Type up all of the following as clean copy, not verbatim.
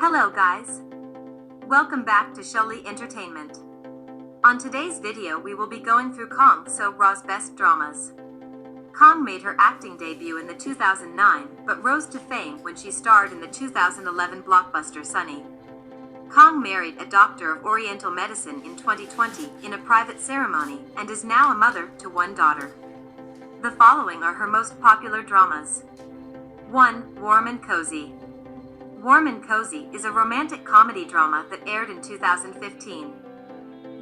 Hello guys! Welcome back to Shally-Entertainment. On today's video we will be going through Kang So-ra's best dramas. Kang made her acting debut in the 2009, but rose to fame when she starred in the 2011 blockbuster Sunny. Kang married a doctor of Oriental medicine in 2020 in a private ceremony and is now a mother to one daughter. The following are her most popular dramas. 1. Warm and Cozy. Warm and Cozy is a romantic comedy drama that aired in 2015.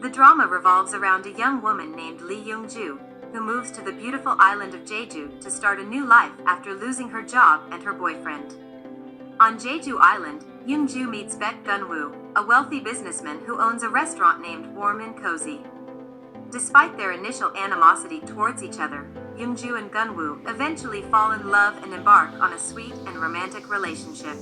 The drama revolves around a young woman named Lee Young-ju, who moves to the beautiful island of Jeju to start a new life after losing her job and her boyfriend. On Jeju Island, Young-ju meets Baek Gun-woo, a wealthy businessman who owns a restaurant named Warm and Cozy. Despite their initial animosity towards each other, Young-ju and Gun-woo eventually fall in love and embark on a sweet and romantic relationship.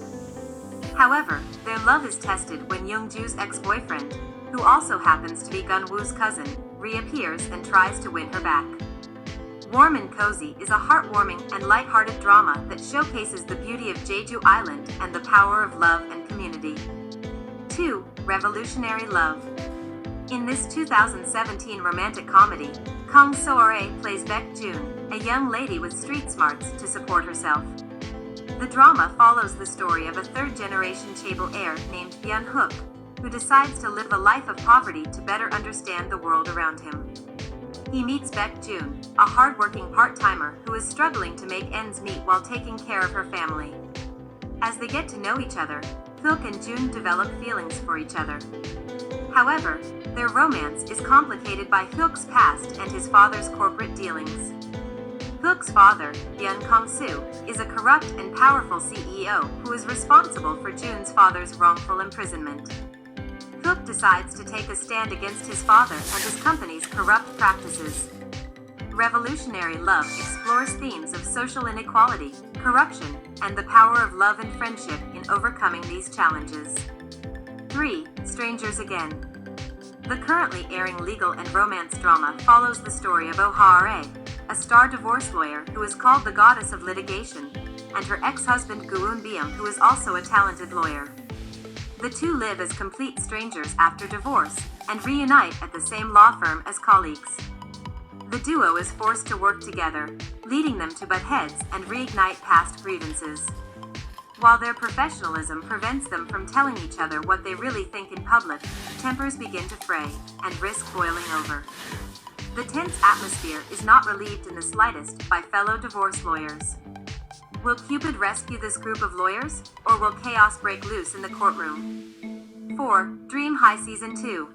However, their love is tested when Young-ju's ex-boyfriend, who also happens to be Gun-woo's cousin, reappears and tries to win her back. Warm and Cozy is a heartwarming and light-hearted drama that showcases the beauty of Jeju Island and the power of love and community. 2. Revolutionary Love. In this 2017 romantic comedy, Kang So-ra plays Baek Jun, a young lady with street smarts to support herself. The drama follows the story of a third-generation chaebol heir named Byun-hook, who decides to live a life of poverty to better understand the world around him. He meets Baek Jun, a hard-working part-timer who is struggling to make ends meet while taking care of her family. As they get to know each other, Hook and Jun develop feelings for each other. However, their romance is complicated by Hook's past and his father's corporate dealings. Hook's father, Byun Kong-soo, is a corrupt and powerful CEO who is responsible for Jun's father's wrongful imprisonment. Hook decides to take a stand against his father and his company's corrupt practices. Revolutionary Love explores themes of social inequality, corruption, and the power of love and friendship in overcoming these challenges. 3. Strangers Again. The currently airing legal and romance drama follows the story of Oh Ha-rae, a star divorce lawyer who is called the goddess of litigation, and her ex-husband Gu Eun-byum, who is also a talented lawyer. The two live as complete strangers after divorce, and reunite at the same law firm as colleagues. The duo is forced to work together, leading them to butt heads and reignite past grievances. While their professionalism prevents them from telling each other what they really think in public, tempers begin to fray, and risk boiling over. The tense atmosphere is not relieved in the slightest by fellow divorce lawyers. Will Cupid rescue this group of lawyers, or will chaos break loose in the courtroom? 4. Dream High Season 2.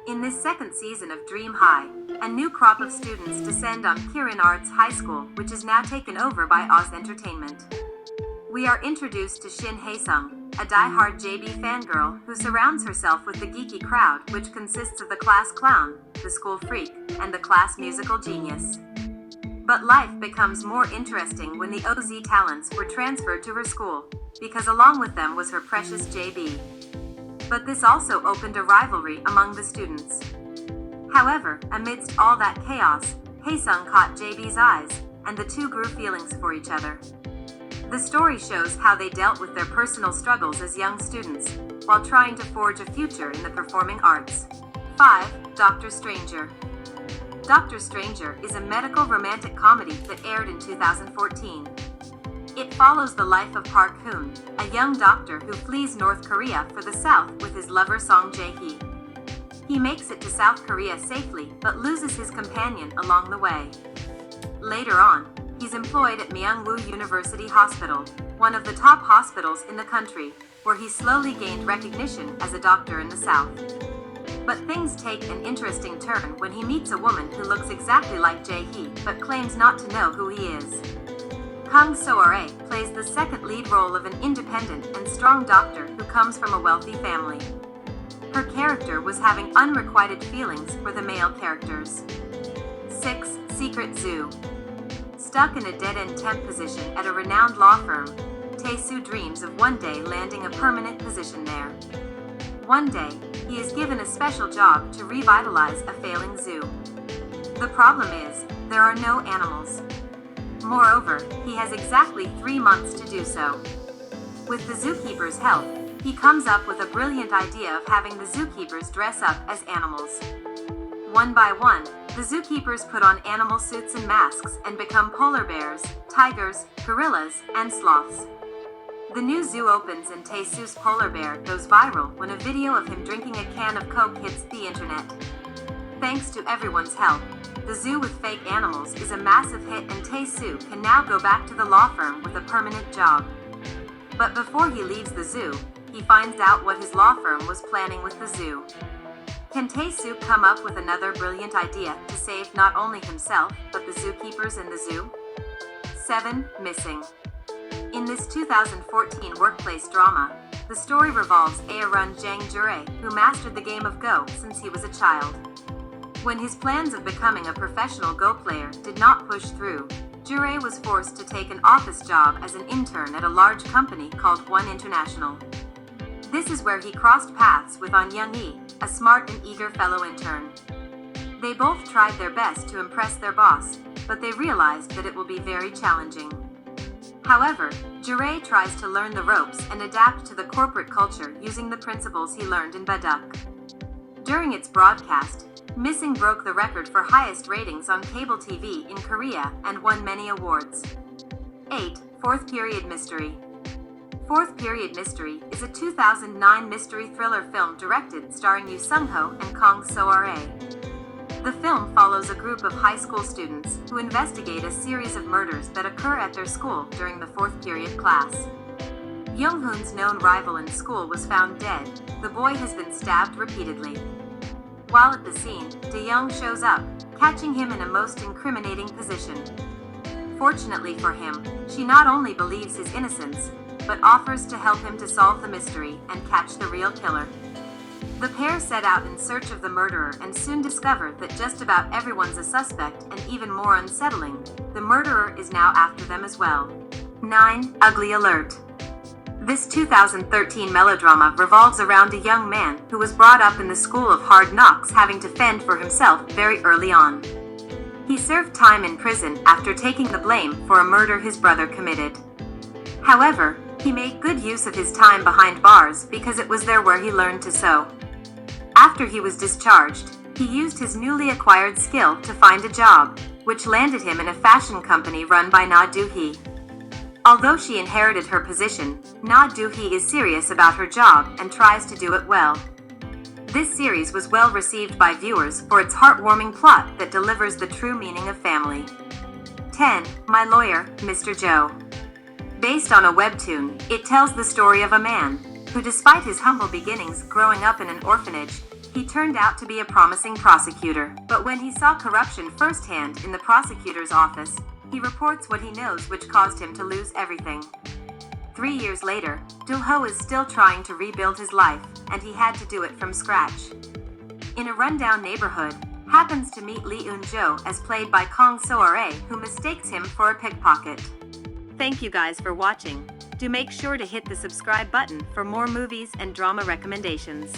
In this second season of Dream High, a new crop of students descend on Kirin Arts High School, which is now taken over by Oz Entertainment. We are introduced to Shin Hae-sung, a die-hard JB fangirl who surrounds herself with the geeky crowd, which consists of the class clown, the school freak, and the class musical genius. But life becomes more interesting when the OZ talents were transferred to her school, because along with them was her precious JB. But this also opened a rivalry among the students. However, amidst all that chaos, Hae-sung caught JB's eyes, and the two grew feelings for each other. The story shows how they dealt with their personal struggles as young students, while trying to forge a future in the performing arts. 5. Dr. Stranger. Dr. Stranger is a medical romantic comedy that aired in 2014. It follows the life of Park Hoon, a young doctor who flees North Korea for the South with his lover Song Jae-hee. He makes it to South Korea safely but loses his companion along the way. Later on, he's employed at Myungwoo University Hospital, one of the top hospitals in the country, where he slowly gained recognition as a doctor in the South. But things take an interesting turn when he meets a woman who looks exactly like Jae-hee but claims not to know who he is. Kang So-ra plays the second lead role of an independent and strong doctor who comes from a wealthy family. Her character was having unrequited feelings for the male characters. 6. Secret Zoo. Stuck in a dead-end temp position at a renowned law firm, Tae-soo dreams of one day landing a permanent position there. One day, he is given a special job to revitalize a failing zoo. The problem is, there are no animals. Moreover, he has exactly 3 months to do so. With the zookeeper's help, he comes up with a brilliant idea of having the zookeepers dress up as animals. One by one, the zookeepers put on animal suits and masks and become polar bears, tigers, gorillas, and sloths. The new zoo opens and Tae-soo's polar bear goes viral when a video of him drinking a can of Coke hits the internet. Thanks to everyone's help, the zoo with fake animals is a massive hit and Tae-soo can now go back to the law firm with a permanent job. But before he leaves the zoo, he finds out what his law firm was planning with the zoo. Can Tae-soo come up with another brilliant idea to save not only himself, but the zookeepers in the zoo? 7. Missing. In this 2014 workplace drama, the story revolves Aarun Jang Jure, who mastered the game of Go since he was a child. When his plans of becoming a professional Go player did not push through, Jure was forced to take an office job as an intern at a large company called One International. This is where he crossed paths with An Young-hee, a smart and eager fellow intern. They both tried their best to impress their boss, but they realized that it will be very challenging. However, Jure tries to learn the ropes and adapt to the corporate culture using the principles he learned in Baduk. During its broadcast, Missing broke the record for highest ratings on cable TV in Korea and won many awards. 8. Fourth Period Mystery. Fourth Period Mystery is a 2009 mystery thriller film directed starring Yoo Sung-ho and Kang So-ra. The film follows a group of high school students who investigate a series of murders that occur at their school during the fourth period class. Young-hoon's known rival in school was found dead. The boy has been stabbed repeatedly. While at the scene, De-young shows up, catching him in a most incriminating position. Fortunately for him, she not only believes his innocence, but offers to help him to solve the mystery and catch the real killer. The pair set out in search of the murderer and soon discover that just about everyone's a suspect, and even more unsettling, the murderer is now after them as well. 9. Ugly Alert. This 2013 melodrama revolves around a young man who was brought up in the school of hard knocks, having to fend for himself very early on. He served time in prison after taking the blame for a murder his brother committed. However, he made good use of his time behind bars because it was there where he learned to sew. After he was discharged, he used his newly acquired skill to find a job, which landed him in a fashion company run by Na Do-hee. Although she inherited her position, Na Do-hee is serious about her job and tries to do it well. This series was well received by viewers for its heartwarming plot that delivers the true meaning of family. 10. My Lawyer, Mr. Joe. Based on a webtoon, it tells the story of a man who, despite his humble beginnings growing up in an orphanage, he turned out to be a promising prosecutor. But when he saw corruption firsthand in the prosecutor's office, he reports what he knows, which caused him to lose everything. 3 years later, Do-ho is still trying to rebuild his life, and he had to do it from scratch. In a rundown neighborhood, happens to meet Lee Eun-jo as played by Kang So-ra, who mistakes him for a pickpocket. Thank you guys for watching. Do make sure to hit the subscribe button for more movies and drama recommendations.